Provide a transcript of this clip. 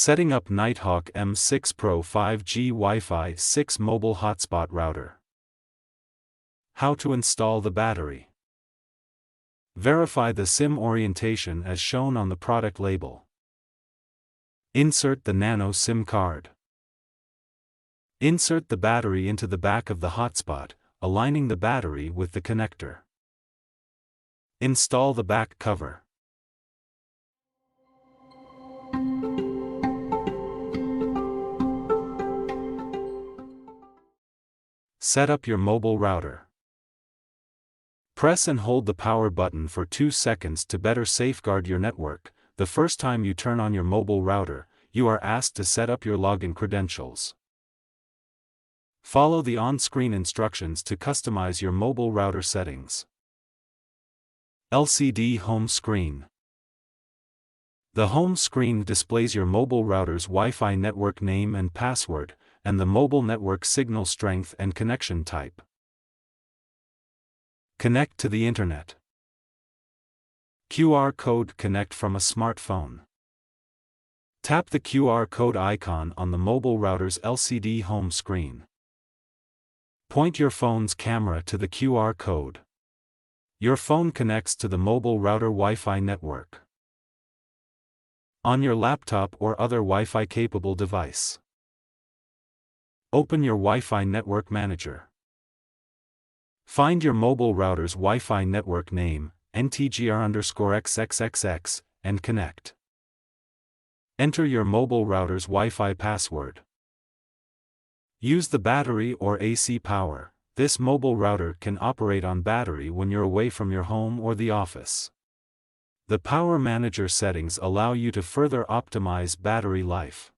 Setting up Nighthawk M6 Pro 5G Wi-Fi 6 Mobile Hotspot Router. How to install the battery. Verify the SIM orientation as shown on the product label. Insert the nano SIM card. Insert the battery into the back of the hotspot, aligning the battery with the connector. Install the back cover. Set up your mobile router. Press and hold the power button for 2 seconds to better safeguard your network. The first time you turn on your mobile router, you are asked to set up your login credentials. Follow the on-screen instructions to customize your mobile router settings. LCD home screen. The home screen displays your mobile router's Wi-Fi network name and password, and the mobile network signal strength and connection type. Connect to the Internet. QR code. Connect from a smartphone. Tap the QR code icon on the mobile router's LCD home screen. Point your phone's camera to the QR code. Your phone connects to the mobile router Wi-Fi network. On your laptop or other Wi-Fi capable device. Open your Wi-Fi Network Manager. Find your mobile router's Wi-Fi network name, Netgear_XXXX, and connect. Enter your mobile router's Wi-Fi password. Use the battery or AC power. This mobile router can operate on battery when you're away from your home or the office. The Power Manager settings allow you to further optimize battery life.